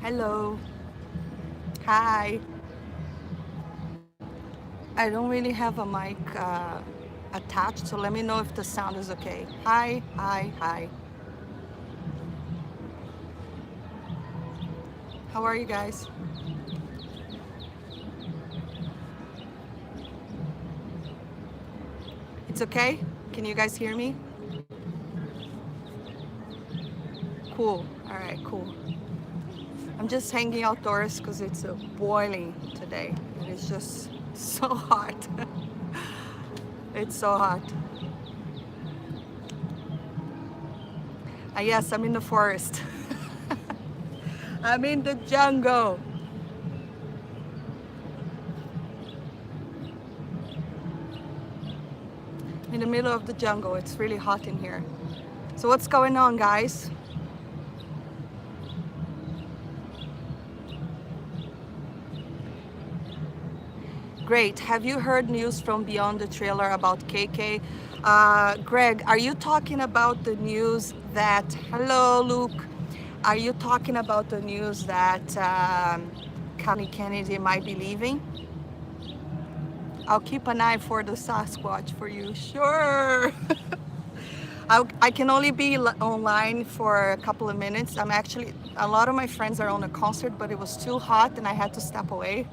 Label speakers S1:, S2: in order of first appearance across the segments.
S1: Hello. Hi. I don't really have a mic attached, so let me know if the sound is okay. Hi, hi, hi. How are you guys? It's okay? Can you guys hear me? Cool. All right, cool. I'm just hanging outdoors because it's boiling today. It is just so hot. It's so hot. Yes, I'm in the forest. I'm in the jungle. In the middle of the jungle. It's really hot in here. So what's going on, guys? Great. Have you heard news from beyond the trailer about KK? Greg, are you talking about the news that, hello, Luke. Are you talking about the news that Kathleen Kennedy might be leaving? I'll keep an eye for the Sasquatch for you. Sure. I can only be online for a couple of minutes. I'm actually, a lot of my friends are on a concert, but it was too hot and I had to step away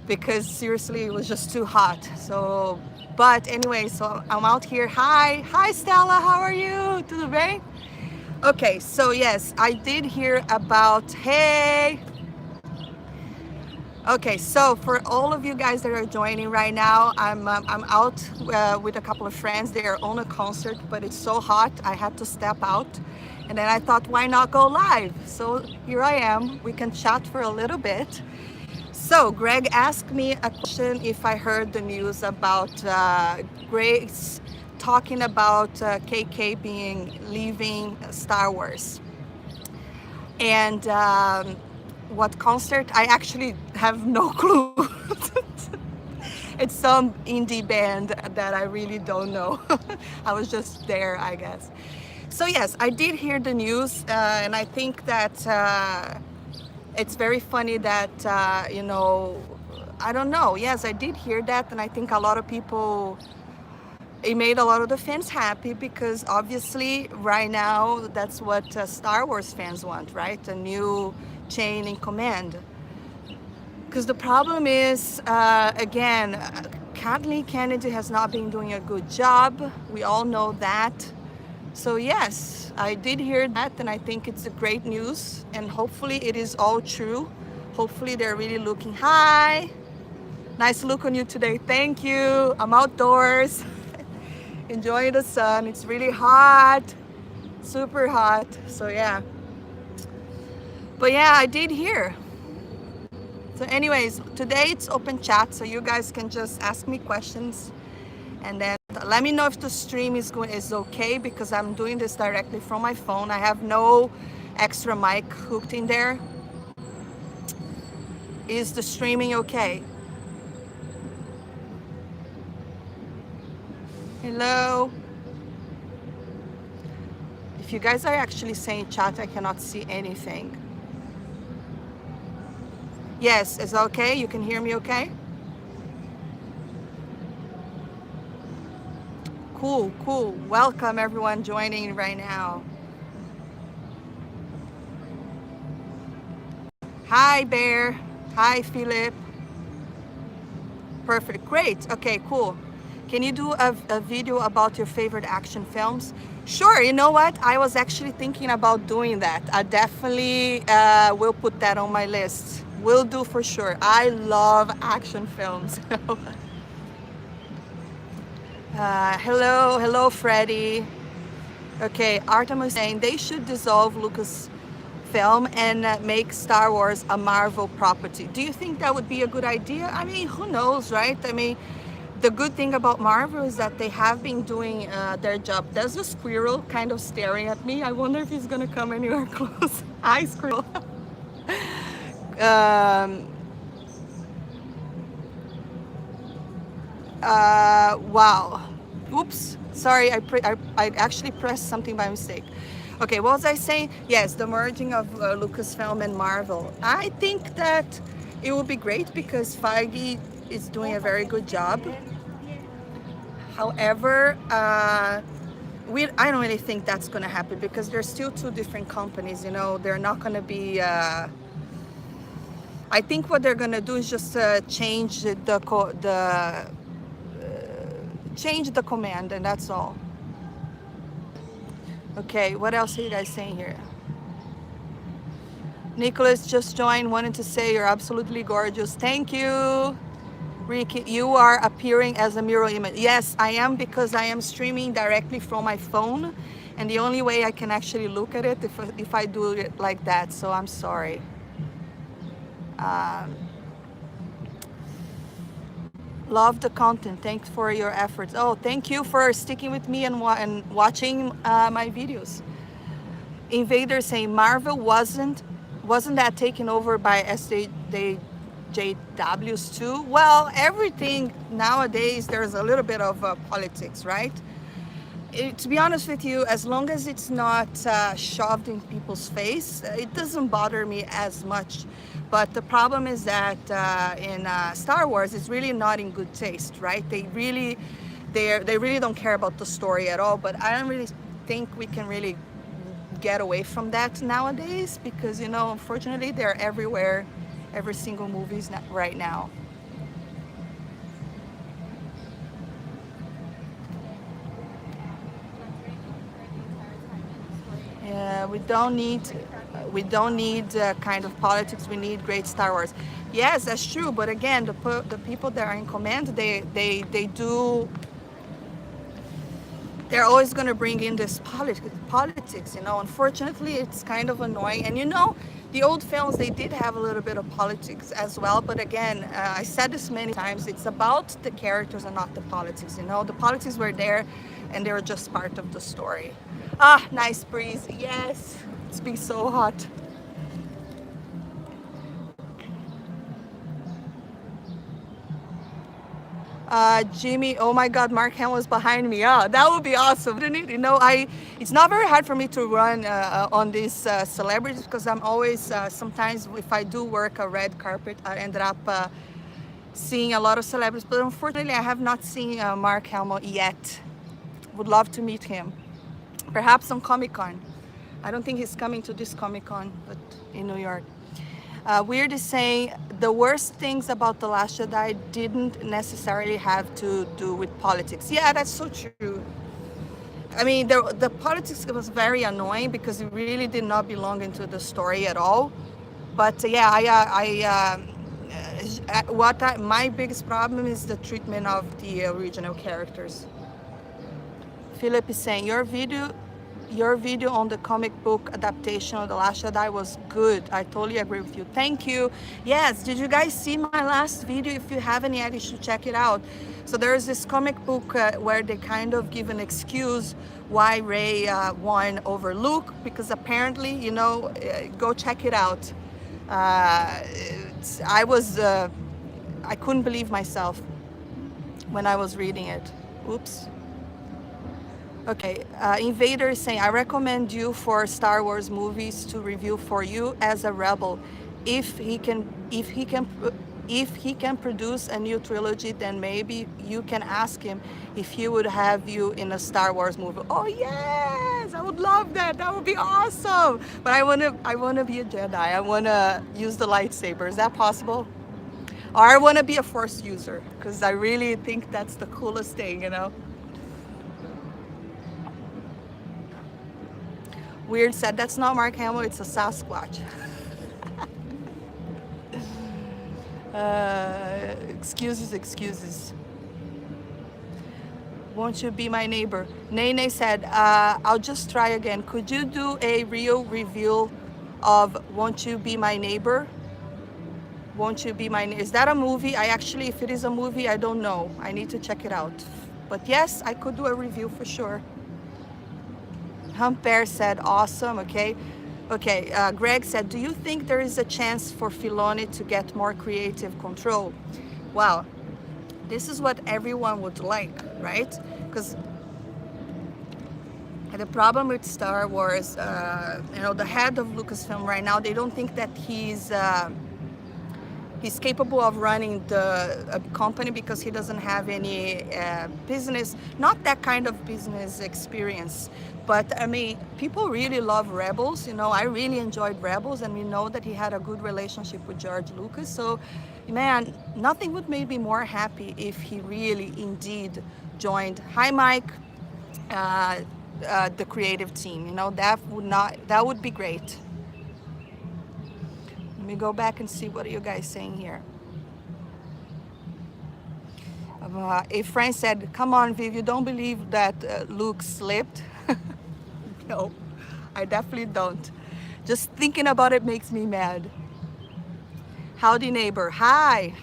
S1: because seriously, it was just too hot. So, but anyway, so I'm out here. Hi, hi Stella, how are you? Tudo bem? Okay, so yes, I did hear about, hey, okay, so for all of you guys that are joining right now, I'm out with a couple of friends. They are on a concert, but it's so hot, I had to step out. And then I thought, why not go live? So here I am. We can chat for a little bit. So Greg asked me a question if I heard the news about Grace talking about KK being leaving Star Wars. And what concert? I actually have no clue. It's some indie band that I really don't know. I was just there, I guess. So yes, I did hear the news, and I think that it's very funny that I don't know. Yes, I did hear that, and I think a lot of people, it made a lot of the fans happy because obviously right now that's what Star Wars fans want, right? A new chain in command. Because the problem is, again, Kathleen Kennedy has not been doing a good job. We all know that. So yes, I did hear that, and I think it's a great news, and hopefully it is all true. Hopefully they're really looking. Hi, nice look on you today. Thank you. I'm outdoors, enjoying the sun. It's really hot, super hot. So yeah, but yeah, I did hear. So anyways, today it's open chat, so you guys can just ask me questions, and then let me know if the stream is okay, because I'm doing this directly from my phone. I have no extra mic hooked in there. Is the streaming okay? Hello? If you guys are actually saying chat, I cannot see anything. Yes, is that okay? You can hear me okay? Cool, cool. Welcome everyone joining right now. Hi, Bear. Hi, Philip. Perfect. Great. Okay, cool. Can you do a video about your favorite action films? Sure. You know what? I was actually thinking about doing that. I definitely will put that on my list. Will do for sure. I love action films. Hello, Freddie. Okay, Artem is saying they should dissolve Lucasfilm and make Star Wars a Marvel property. Do you think that would be a good idea? I mean, who knows, right? I mean, the good thing about Marvel is that they have been doing their job. There's a squirrel kind of staring at me. I wonder if he's gonna come anywhere close. Hi, squirrel. um, wow. Oops. Sorry, I actually pressed something by mistake. Okay, what was I saying? Yes, the merging of Lucasfilm and Marvel. I think that it would be great because Feige is doing a very good job. However, I don't really think that's going to happen because they're still two different companies. You know, they're not going to be. I think what they're going to do is just change change the command, and that's all. Okay, what else are you guys saying here? Nicholas just joined, wanted to say you're absolutely gorgeous. Thank you. Ricky, you are appearing as a mirror image. Yes, I am because I am streaming directly from my phone, and the only way I can actually look at it if I do it like that, so I'm sorry. Love the content. Thanks for your efforts. Oh, thank you for sticking with me and watching my videos. Invader saying Marvel wasn't that taken over by SJWs too? Well, everything nowadays there's a little bit of politics, right? To be honest with you, as long as it's not shoved in people's face, it doesn't bother me as much. But the problem is that in Star Wars, it's really not in good taste, right? They really don't care about the story at all. But I don't really think we can really get away from that nowadays because, you know, unfortunately, they're everywhere, every single movie's right now. We don't need kind of politics. We need great Star Wars. Yes, that's true. But again, the people that are in command, they do. They're always going to bring in this politics. You know, unfortunately, it's kind of annoying. And you know, the old films, they did have a little bit of politics as well. But again, I said this many times. It's about the characters and not the politics. You know, the politics were there, and they were just part of the story. Ah, nice breeze. Yes, it's been so hot. Jimmy, oh my God, Mark Hamill is behind me. Yeah, that would be awesome, wouldn't it? You know, it's not very hard for me to run on these celebrities because I'm always, sometimes if I do work a red carpet, I ended up seeing a lot of celebrities. But unfortunately, I have not seen Mark Hamill yet. Would love to meet him. Perhaps on Comic-Con. I don't think he's coming to this Comic-Con, but in New York. Weird is saying the worst things about The Last Jedi didn't necessarily have to do with politics. Yeah, that's so true. I mean, the politics was very annoying because it really did not belong into the story at all. But yeah, my biggest problem is the treatment of the original characters. Philip is saying your video on the comic book adaptation of The Last Jedi was good. I totally agree with you. Thank you. Yes, did you guys see my last video? If you haven't yet, you should check it out. So there's this comic book where they kind of give an excuse why Rey won over Luke, because apparently, you know, go check it out. I couldn't believe myself when I was reading it. Oops. Okay, Invader is saying, I recommend you for Star Wars movies to review for you as a rebel. If he can produce a new trilogy, then maybe you can ask him if he would have you in a Star Wars movie. Oh yes, I would love that. That would be awesome. But I wanna be a Jedi. I wanna use the lightsaber. Is that possible? Or I wanna be a Force user because I really think that's the coolest thing, you know. Weird said, that's not Mark Hamill, it's a Sasquatch. Excuses. Won't you be my neighbor? Nene said, I'll just try again. Could you do a real review of Won't You Be My Neighbor? Won't You Be My Neighbor? Is that a movie? If it is a movie, I don't know. I need to check it out. But yes, I could do a review for sure. Humper said, awesome, okay. Greg said, do you think there is a chance for Filoni to get more creative control? Well, this is what everyone would like, right? Because The problem with Star Wars, the head of Lucasfilm right now, they don't think that he's capable of running the company because he doesn't have any business, not that kind of business experience. But I mean, people really love Rebels. I really enjoyed Rebels, and we know that he had a good relationship with George Lucas. So, man, nothing would make me more happy if he really, indeed, joined. Hi, Mike. The creative team. That would be great. Let me go back and see what are you guys saying here. A friend said, "Come on, Viv, you don't believe that Luke slipped?" No, I definitely don't. Just thinking about it makes me mad. Howdy, neighbor. Hi.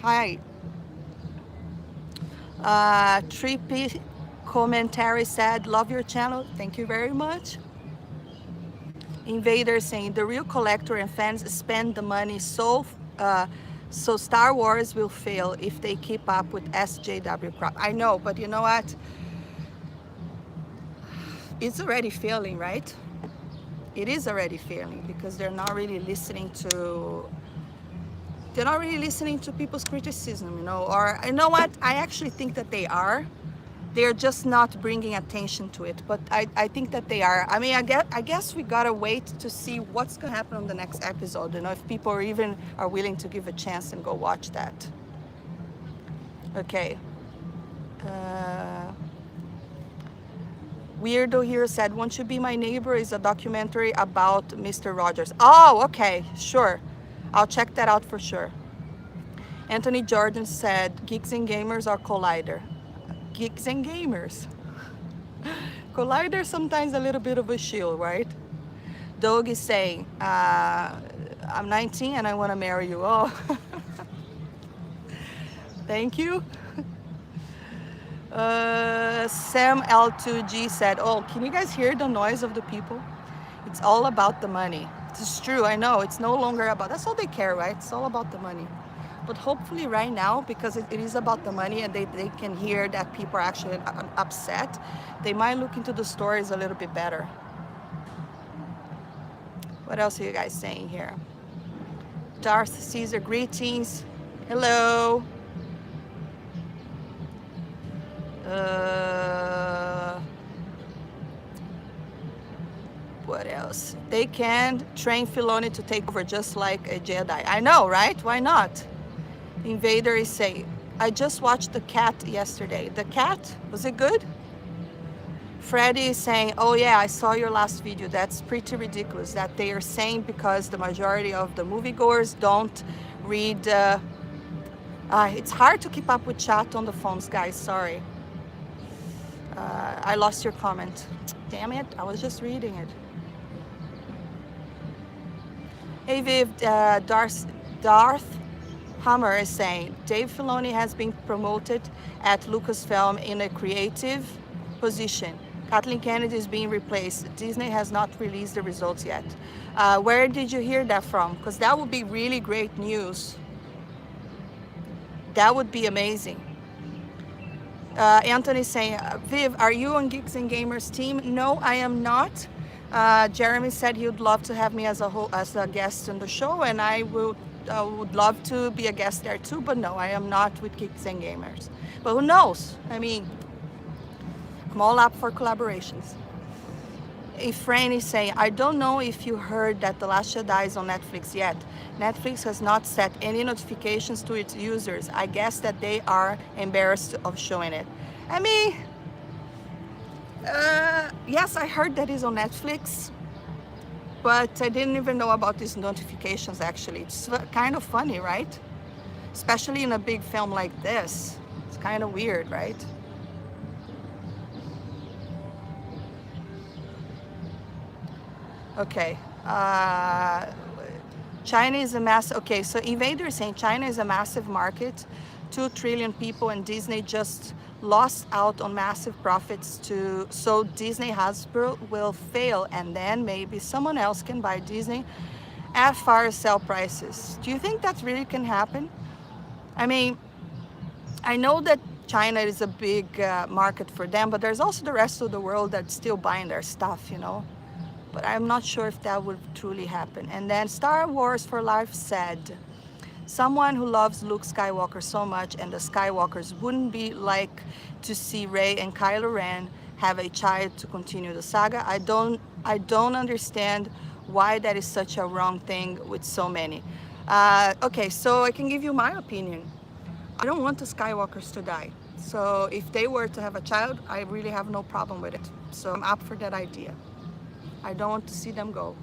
S1: Trippy commentary said, "Love your channel." Thank you very much. Invader saying, "The real collector and fans spend the money, so Star Wars will fail if they keep up with SJW crap." I know, but you know what? It's already failing, right? It is already failing because they're not really listening to people's criticism, or you know what? I actually think that they are. They're just not bringing attention to it, but I think that they are. I mean, I guess we gotta wait to see what's gonna happen on the next episode, if people are willing to give a chance and go watch that. Okay. Weirdo here said, "Won't You Be My Neighbor" is a documentary about Mr. Rogers. Oh, okay, sure. I'll check that out for sure. Anthony Jordan said, "Geeks and Gamers" or Collider? Geeks and Gamers. Collider sometimes a little bit of a shield, right? Doug is saying, "I'm 19 and I want to marry you." Oh, thank you. Sam L2G said, "Oh, can you guys hear the noise of the people? It's all about the money." It's true, I know. It's no longer about, that's all they care, right? It's all about the money. But hopefully right now, because it is about the money and they can hear that people are actually upset, they might look into the stories a little bit better. What else are you guys saying here? Darth Caesar, greetings. Hello. What else? They can train Filoni to take over just like a Jedi. I know, right? Why not? Invader is saying, "I just watched The Cat yesterday." The Cat? Was it good? Freddy is saying, "Oh yeah, I saw your last video. That's pretty ridiculous that they are saying because the majority of the moviegoers don't read." It's hard to keep up with chat on the phones, guys. Sorry. I lost your comment. Damn it, I was just reading it. Hey Viv, Darth Hammer is saying, "Dave Filoni has been promoted at Lucasfilm in a creative position. Kathleen Kennedy is being replaced. Disney has not released the results yet." Where did you hear that from? Because that would be really great news. That would be amazing. Anthony saying, "Viv, are you on Geeks and Gamers team?" No, I am not. Jeremy said he would love to have me as a guest on the show, and I would love to be a guest there too, but no, I am not with Geeks and Gamers. But who knows? I mean, I'm all up for collaborations. A friend is saying, "I don't know if you heard that The Last Jedi is on Netflix yet. Netflix has not set any notifications to its users. I guess that they are embarrassed of showing it." I mean, yes, I heard that it's on Netflix, but I didn't even know about these notifications actually. It's kind of funny, right? Especially in a big film like this. It's kind of weird, right? Okay. China is a massive, okay, so Invader is saying China is a massive market, 2 trillion people, and Disney just lost out on massive profits so Disney Hasbro will fail, and then maybe someone else can buy Disney at fire sale prices. Do you think that really can happen? I mean, I know that China is a big market for them, but there's also the rest of the world that's still buying their stuff, you know. But I'm not sure if that would truly happen. And then Star Wars for Life said, someone who loves Luke Skywalker so much and the Skywalkers wouldn't be like to see Rey and Kylo Ren have a child to continue the saga. I don't understand why that is such a wrong thing with so many. Okay, so I can give you my opinion. I don't want the Skywalkers to die. So if they were to have a child, I really have no problem with it. So I'm up for that idea. I don't want to see them go.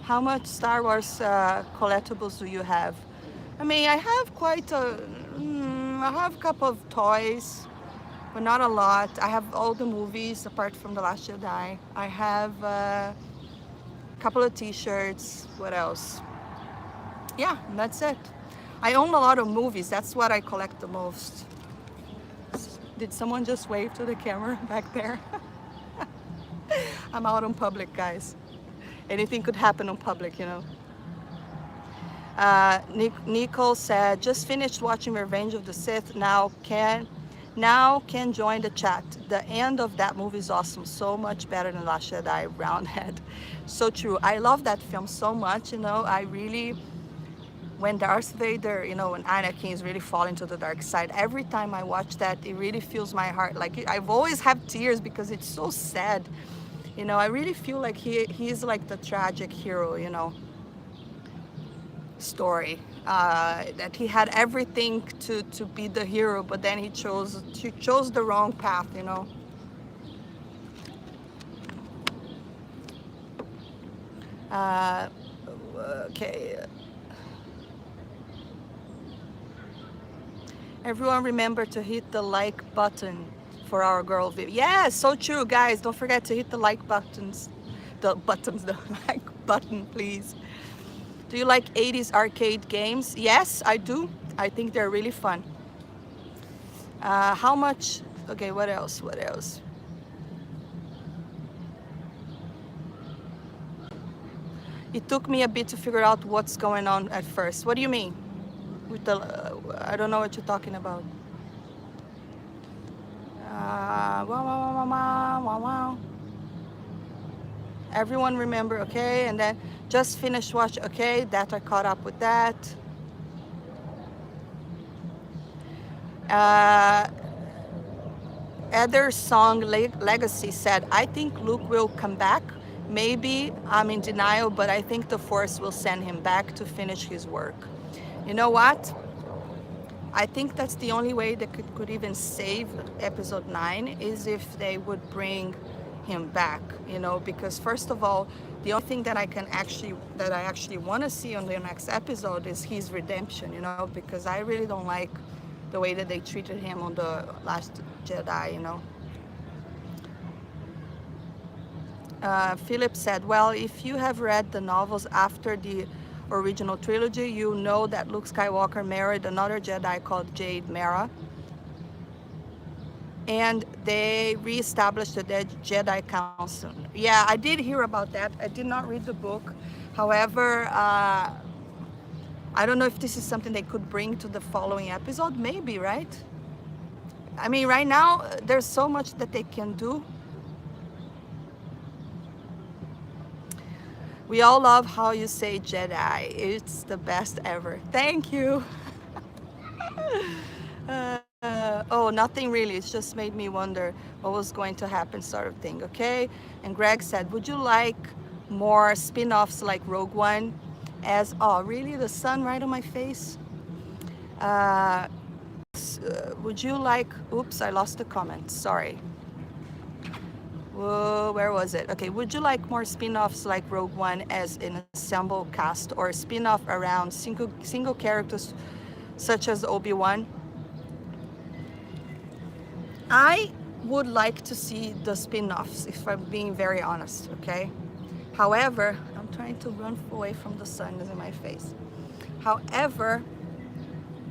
S1: How much Star Wars collectibles do you have? I mean, I have I have a couple of toys, but not a lot. I have all the movies apart from The Last Jedi. I have a couple of t-shirts. What else? Yeah, that's it. I own a lot of movies. That's what I collect the most. Did someone just wave to the camera back there? I'm out in public, guys. Anything could happen in public, you know. Nicole said, just finished watching Revenge of the Sith. Now can join the chat. The end of that movie is awesome. So much better than Last Jedi, Roundhead. So true. I love that film so much, you know. I really, when Darth Vader, you know, when Anakin is really falling to the dark side, every time I watch that, it really fills my heart. Like, I've always had tears because it's so sad. You know, I really feel like he's like the tragic hero, you know, story. That he had everything to be the hero, but then he chose the wrong path, you know. Okay. Everyone remember to hit the like button for our girl Viv. Yeah, so true, guys. Don't forget to hit the like buttons. The like button, please. Do you like 80s arcade games? Yes, I do. I think they're really fun. How much? Okay, what else? What else? It took me a bit to figure out what's going on at first. What do you mean? With the, I don't know what you're talking about. Wow, wow, wow, wow, wow, wow. Everyone remember, okay? And then just finished watch, okay? That I caught up with that. Other song Legacy said, I think Luke will come back. Maybe I'm in denial, but I think the Force will send him back to finish his work. You know what? I think that's the only way they could even save episode 9 is if they would bring him back, you know, because first of all, the only thing that I actually want to see on the next episode is his redemption, you know, because I really don't like the way that they treated him on the Last Jedi, you know. Philip said, well, if you have read the novels after the original trilogy, you know that Luke Skywalker married another Jedi called Jade Mara, and they reestablished the Jedi Council. Yeah, I did hear about that. I did not read the book. However, I don't know if this is something they could bring to the following episode. Maybe, right? I mean, right now, there's so much that they can do. We all love how you say Jedi. It's the best ever. Thank you. Oh, nothing really. It's just made me wonder what was going to happen, sort of thing. Okay. And Greg said, would you like more spin-offs like Rogue One? Oh, really? The sun right on my face? Would you like? Oops, I lost the comment. Sorry. Whoa, where was it? Okay, would you like more spin-offs like Rogue One as an ensemble cast, or spin-off around single characters such as Obi-Wan? I would like to see the spin-offs, if I'm being very honest, okay? However, I'm trying to run away from the sun that's in my face. However,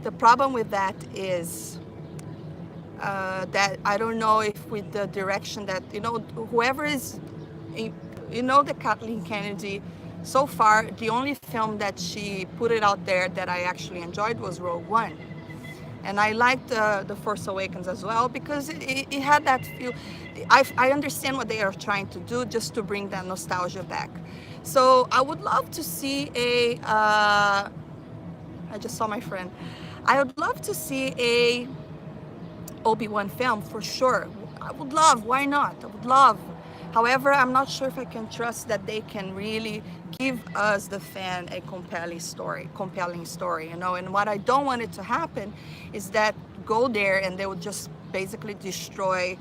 S1: the problem with that is that I don't know if with the direction that, you know, whoever is, you know, that Kathleen Kennedy So far, the only film that she put it out there that I actually enjoyed was Rogue One. And I liked The Force Awakens as well because it had that feel. I understand what they are trying to do just to bring that nostalgia back. So I would love to see I just saw my friend. I would love to see a Obi-Wan film for sure. I would love, why not? I would love. However, I'm not sure if I can trust that they can really give us, the fan, a compelling story, you know. And what I don't want it to happen is that go there and they would just basically destroy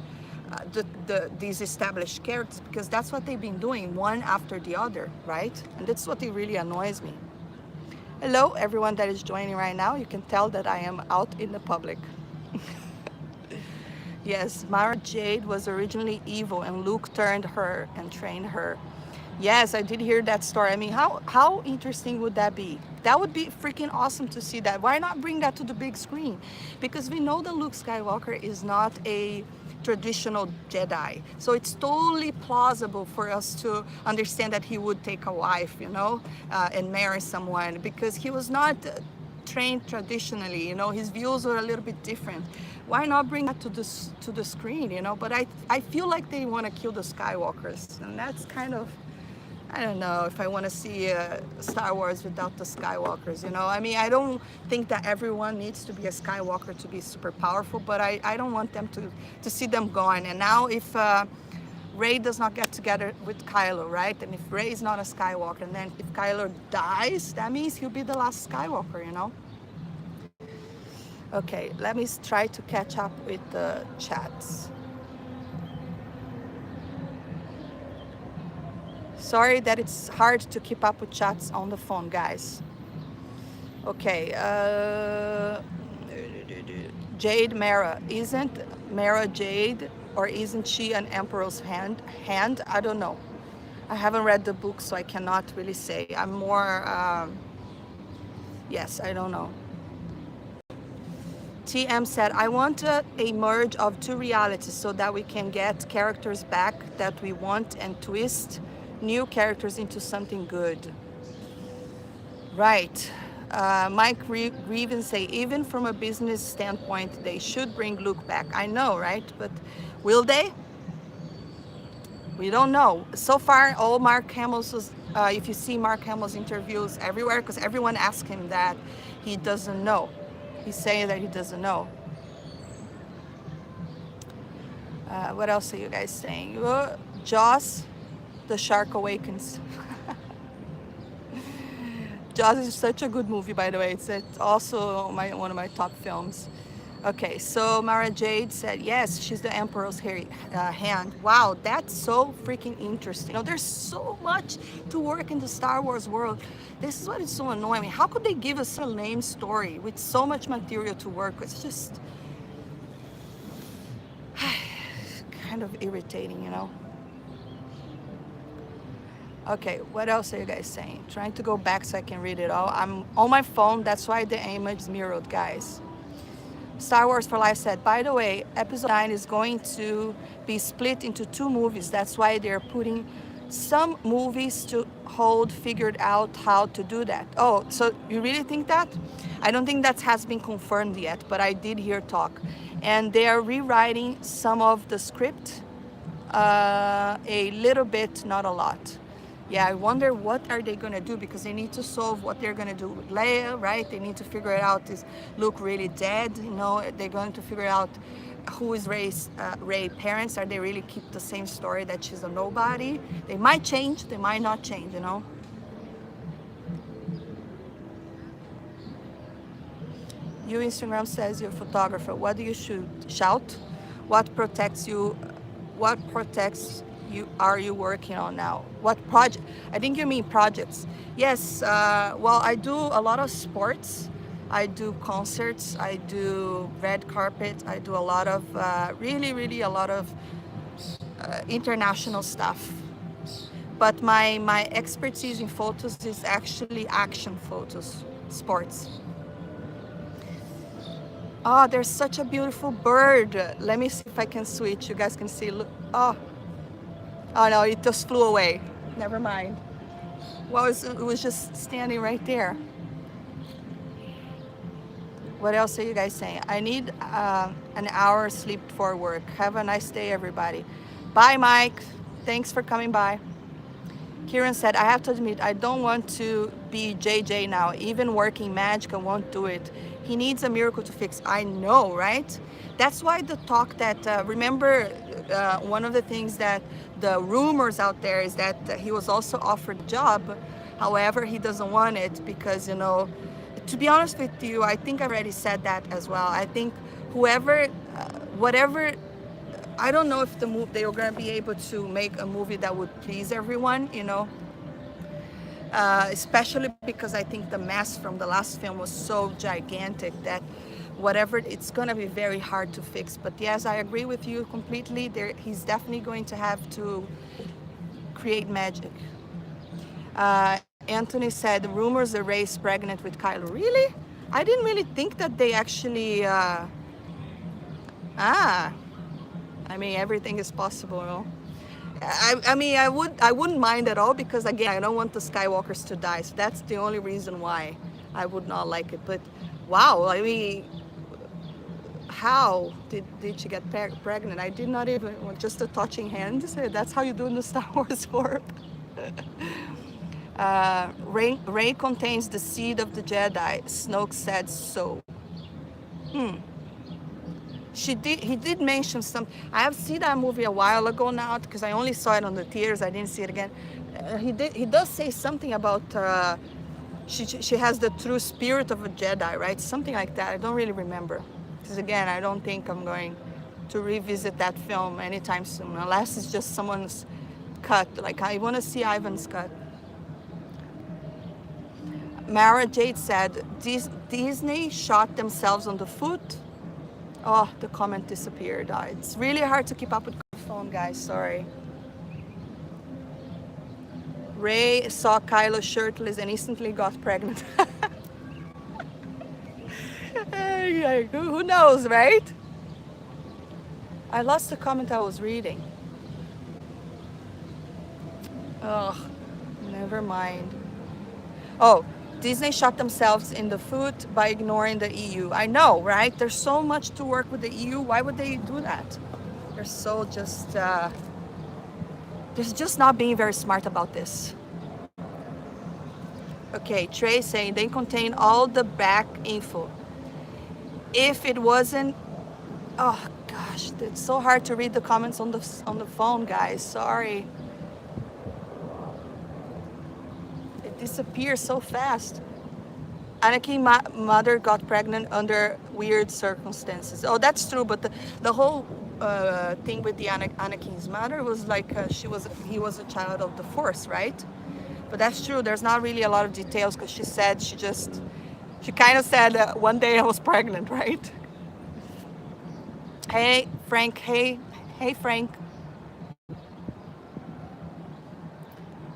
S1: these established characters, because that's what they've been doing one after the other, right? And that's what it really annoys me. Hello, everyone that is joining right now. You can tell that I am out in the public. Yes, Mara Jade was originally evil and Luke turned her and trained her. Yes, I did hear that story. I mean, how interesting would that be? That would be freaking awesome to see that. Why not bring that to the big screen? Because we know that Luke Skywalker is not a traditional Jedi. So it's totally plausible for us to understand that he would take a wife, you know, and marry someone, because he was not trained traditionally, you know, his views were a little bit different. Why not bring that to the screen, you know? But I feel like they want to kill the Skywalkers, and that's kind of, I don't know if I want to see Star Wars without the Skywalkers, you know? I mean, I don't think that everyone needs to be a Skywalker to be super powerful, but I don't want them to see them gone. And now if Rey does not get together with Kylo, right? And if Rey is not a Skywalker, and then if Kylo dies, that means he'll be the last Skywalker, you know? Okay, let me try to catch up with the chats. Sorry that it's hard to keep up with chats on the phone, guys. Okay, Jade Mara. Isn't Mara Jade, or isn't she an Emperor's hand? I don't know. I haven't read the book, so I cannot really say. I'm more, yes, I don't know. TM said, I want a merge of two realities so that we can get characters back that we want and twist new characters into something good. Right. Mike Greven say, even from a business standpoint, they should bring Luke back. I know, right? But will they? We don't know. So far, all Mark Hamill's, if you see Mark Hamill's interviews everywhere, because everyone asks him that, he doesn't know. He's saying that he doesn't know. What else are you guys saying? Jaws, The Shark Awakens. Jaws is such a good movie, by the way. It's also one of my top films. Okay, so Mara Jade said, yes, she's the Emperor's hand. Wow, that's so freaking interesting. You know, there's so much to work in the Star Wars world. This is what is so annoying. How could they give us a lame story with so much material to work with? It's just kind of irritating, you know? Okay, what else are you guys saying? Trying to go back so I can read it all. I'm on my phone, that's why the image is mirrored, guys. Star Wars for Life said, by the way, episode 9 is going to be split into 2 movies. That's why they're putting some movies to hold, figured out how to do that. Oh, so you really think that? I don't think that has been confirmed yet, but I did hear talk. And they are rewriting some of the script, a little bit, not a lot. Yeah, I wonder what are they going to do, because they need to solve what they're going to do with Leia, right? They need to figure it out. Is Luke really dead? You know, they're going to figure out who is Rey's parents. Are they really keep the same story that she's a nobody? They might change, they might not change, you know? You Instagram says you're a photographer. What do you shout? What protects you? What protects you are you working on now? What project? I think you mean projects. Yes, well, I do a lot of sports. I do concerts, I do red carpet, I do a lot of, really a lot of international stuff. But my expertise in photos is actually action photos, sports. Oh, there's such a beautiful bird. Let me see if I can switch. You guys can see, look. Oh no, it just flew away. Never mind. Well, it was just standing right there. What else are you guys saying? I need an hour sleep for work. Have a nice day, everybody. Bye, Mike. Thanks for coming by. Kieran said, I have to admit, I don't want to be JJ now. Even working magic, I won't do it. He needs a miracle to fix. I know, right? That's why the talk that, remember, one of the things that the rumors out there is that he was also offered a job. However, he doesn't want it because, you know, to be honest with you, I think I already said that as well. I think whoever, whatever, I don't know if they were going to be able to make a movie that would please everyone, you know, especially because I think the mess from the last film was so gigantic that whatever, it's going to be very hard to fix. But yes, I agree with you completely. He's definitely going to have to create magic. Anthony said, rumors are Ray's pregnant with Kylo. Really? I didn't really think that they actually, I mean, everything is possible, you know? I mean, I wouldn't mind at all because again, I don't want the Skywalkers to die. So that's the only reason why I would not like it. But wow, I mean, how did she get pregnant? I did not even, just a touching hand. That's how you do in the Star Wars warp. Rey contains the seed of the Jedi. Snoke said so. He did mention some. I have seen that movie a while ago now because I only saw it on the theaters. I didn't see it again. He does say something about she has the true spirit of a Jedi, right? Something like that. I don't really remember because again, I don't think I'm going to revisit that film anytime soon unless it's just someone's cut. Like I want to see Ivan's cut. Mara Jade said Disney shot themselves on the foot. Oh, the comment disappeared. It's really hard to keep up with the phone, guys. Sorry. Rey saw Kylo shirtless and instantly got pregnant. Who knows, right? I lost the comment I was reading. Oh, never mind. Oh, Disney shot themselves in the foot by ignoring the EU. I know, right? There's so much to work with the EU. Why would they do that? They're so just, they're just not being very smart about this. Okay, Trey saying they contain all the back info. If it wasn't, oh gosh, it's so hard to read the comments on the phone, guys. Sorry. Disappear so fast. Anakin's mother got pregnant under weird circumstances. Oh, that's true. But the whole thing with the Anakin's mother was like he was a child of the Force, right? But that's true. There's not really a lot of details because she said she kind of said one day I was pregnant, right? Hey Frank. Hey Frank.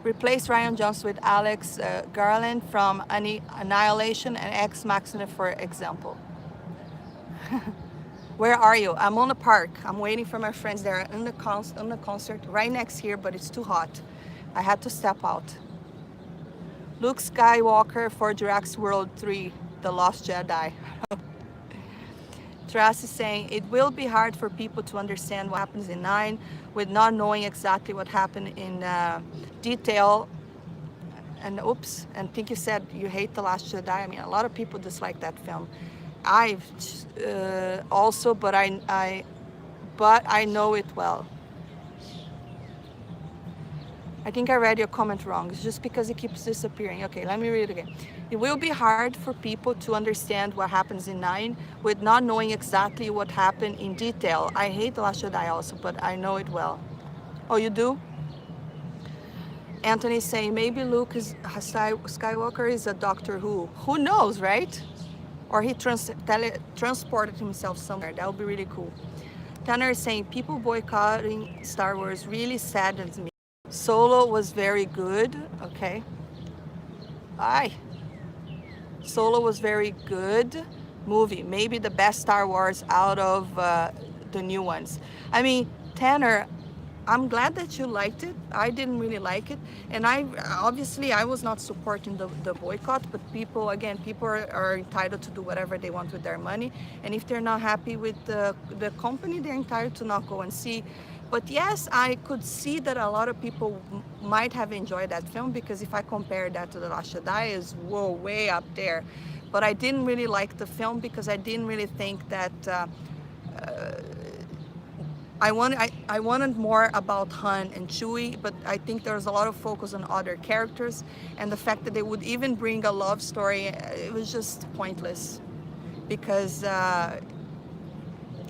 S1: Replace Rian Johnson with Alex Garland from Annihilation and Ex Machina, for example. Where are you? I'm on the park. I'm waiting for my friends. They're in the concert right next here, but it's too hot. I had to step out. Luke Skywalker for Jurassic World 3, The Lost Jedi. Tracy saying it will be hard for people to understand what happens in 9 with not knowing exactly what happened in detail. And oops, and think you said you hate The Last Jedi. I mean, a lot of people dislike that film. I've also, but I know it well. I think I read your comment wrong. It's just because it keeps disappearing. Okay, let me read it again. It will be hard for people to understand what happens in 9 with not knowing exactly what happened in detail. I hate The Last Jedi also, but I know it well. Oh, you do? Anthony saying maybe Luke Skywalker is a Doctor Who. Who knows, right? Or he transported himself somewhere. That would be really cool. Tanner is saying people boycotting Star Wars really saddens me. Solo was very good. Okay. Solo was very good movie. Maybe the best Star Wars out of the new ones. I mean, Tanner, I'm glad that you liked it. I didn't really like it, and I was not supporting the boycott. But people, again, people are entitled to do whatever they want with their money, and if they're not happy with the company, they're entitled to not go and see. But yes, I could see that a lot of people might have enjoyed that film, because if I compare that to The Last Jedi, is whoa, way up there. But I didn't really like the film because I didn't really think that. I wanted more about Han and Chewie, but I think there's a lot of focus on other characters, and the fact that they would even bring a love story, it was just pointless, because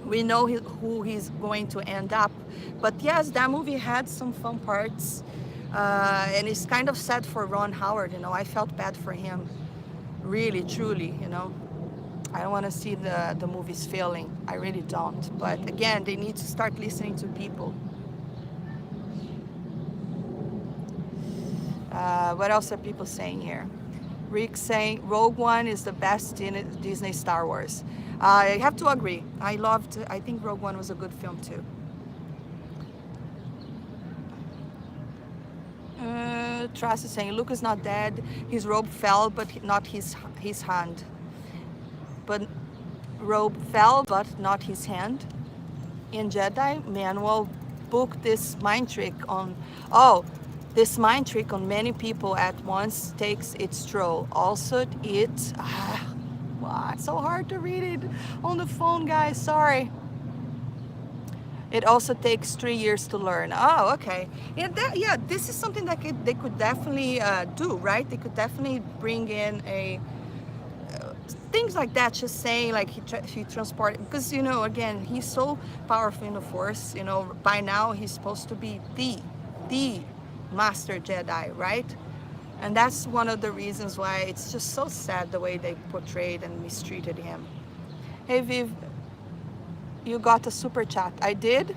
S1: we know who he's going to end up. But yes, that movie had some fun parts, and it's kind of sad for Ron Howard. I felt bad for him, really, truly. I don't want to see the movies failing. I really don't. But again, they need to start listening to people. What else are people saying here? Rick saying Rogue One is the best in Disney Star Wars. I have to agree. I think Rogue One was a good film too. Tracy saying Luke is not dead. His robe fell, but not his hand. But robe fell, but not his hand. In Jedi, Manuel booked this mind trick on. Oh, this mind trick on many people at once takes its toll. Also, it's so hard to read it on the phone, guys. Sorry. It also takes 3 years to learn. Oh, okay. Yeah, this is something that they could definitely do, right? They could definitely bring in things like that, just saying like he transported, because again, he's so powerful in the Force. By now he's supposed to be the master Jedi, right? And that's one of the reasons why it's just so sad the way they portrayed and mistreated him. Hey Viv, you got a super chat. I did.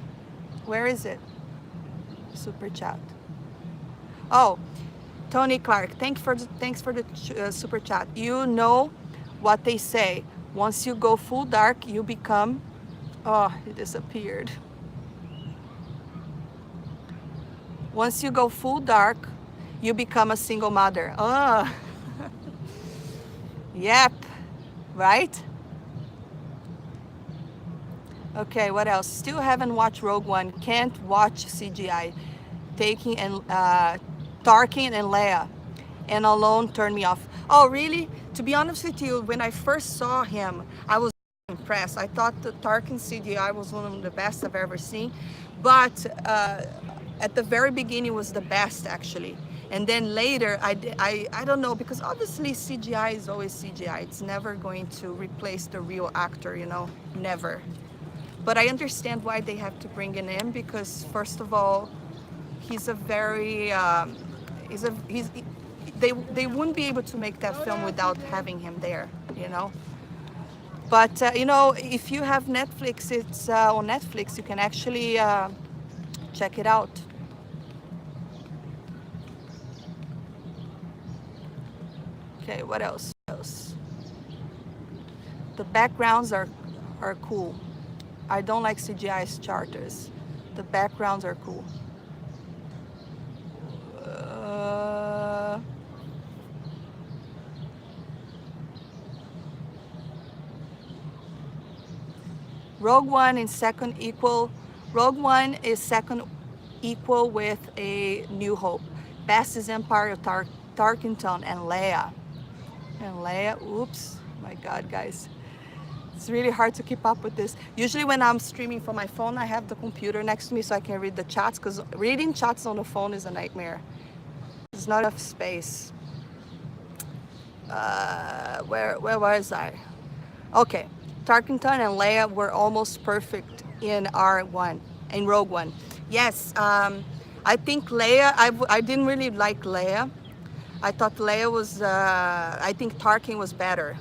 S1: Where is it? Super chat. Oh, Tony Clark, thanks for the super chat. What they say, once you go full dark, you become. Oh, it disappeared. Once you go full dark, you become a single mother. Oh. Yep, right? Okay, what else? Still haven't watched Rogue One. Can't watch CGI. Taking and Tarkin and Leia, and alone turned me off. Oh, really? To be honest with you, when I first saw him, I was impressed. I thought the Tarkin CGI was one of the best I've ever seen, but at the very beginning was the best actually. And then later, I don't know, because obviously CGI is always CGI. It's never going to replace the real actor, never. But I understand why they have to bring him in, because first of all, he's a very they wouldn't be able to make that film without having him there. But if you have Netflix, it's on Netflix. You can actually check it out. Okay, what else? The backgrounds are cool. I don't like CGI charters. The backgrounds are cool. Rogue One is second equal with A New Hope. Best is Empire of Tarkenton and Leia. Oops, my God, guys. It's really hard to keep up with this. Usually when I'm streaming from my phone, I have the computer next to me so I can read the chats, because reading chats on the phone is a nightmare. There's not enough space. Where was I? Okay, Tarkenton and Leia were almost perfect in R1, in Rogue One. Yes, I think Leia, I didn't really like Leia. I thought Leia was, I think Tarkin was better.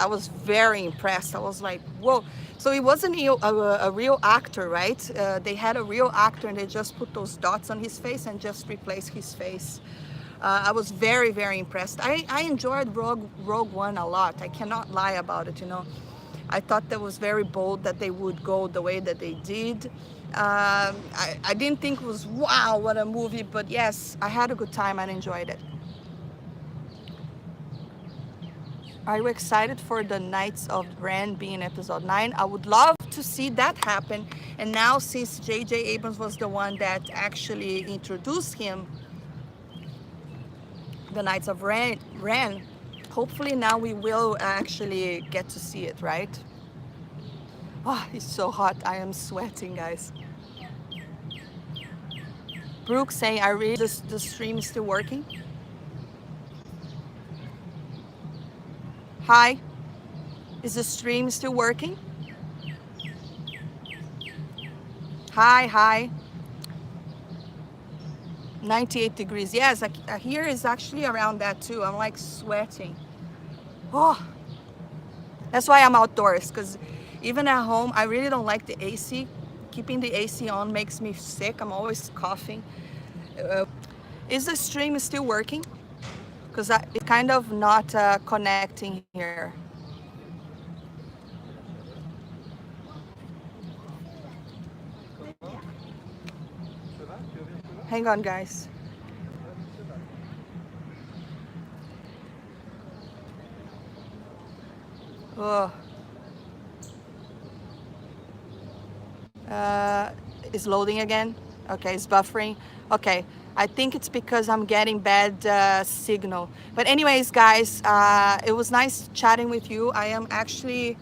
S1: I was very impressed. I was like, whoa. So it wasn't a real actor, right? They had a real actor and they just put those dots on his face and just replaced his face. I was very, very impressed. I enjoyed Rogue One a lot. I cannot lie about it, I thought that was very bold that they would go the way that they did. I didn't think it was wow, what a movie, but yes, I had a good time and enjoyed it. Are you excited for the Knights of Ren being episode 9? I would love to see that happen. And now, since J.J. Abrams was the one that actually introduced him, the Knights of Ren, hopefully now we will actually get to see it, right? Oh, it's so hot. I am sweating, guys. Brooke saying, I really, the stream is still working. Hi, is the stream still working? Hi. 98 degrees. Yes, here is actually around that too. I'm like sweating. Oh, that's why I'm outdoors, because even at home, I really don't like the AC. Keeping the AC on makes me sick. I'm always coughing. Is the stream still working? Because it's kind of not connecting here. Hang on, guys. Oh. Is loading again. Okay, it's buffering. Okay, I think it's because I'm getting bad signal. But anyways, guys, it was nice chatting with you. I am actually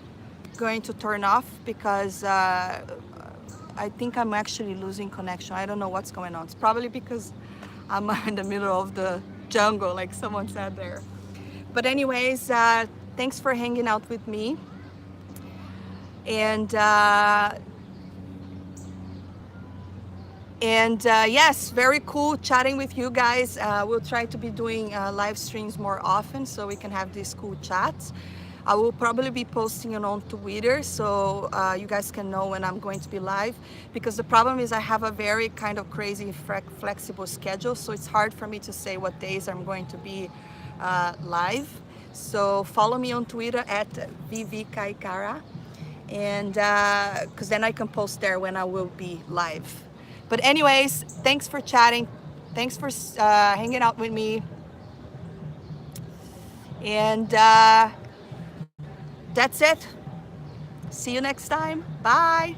S1: going to turn off because I think I'm actually losing connection. I don't know what's going on. It's probably because I'm in the middle of the jungle, like someone said there. But anyways, thanks for hanging out with me. And yes, very cool chatting with you guys. We'll try to be doing live streams more often so we can have these cool chats. I will probably be posting it on Twitter so you guys can know when I'm going to be live, because the problem is I have a very kind of crazy flexible schedule, so it's hard for me to say what days I'm going to be live. So follow me on Twitter at VVKaikara, and because then I can post there when I will be live. But anyways, thanks for chatting. Thanks for hanging out with me. And that's it. See you next time. Bye.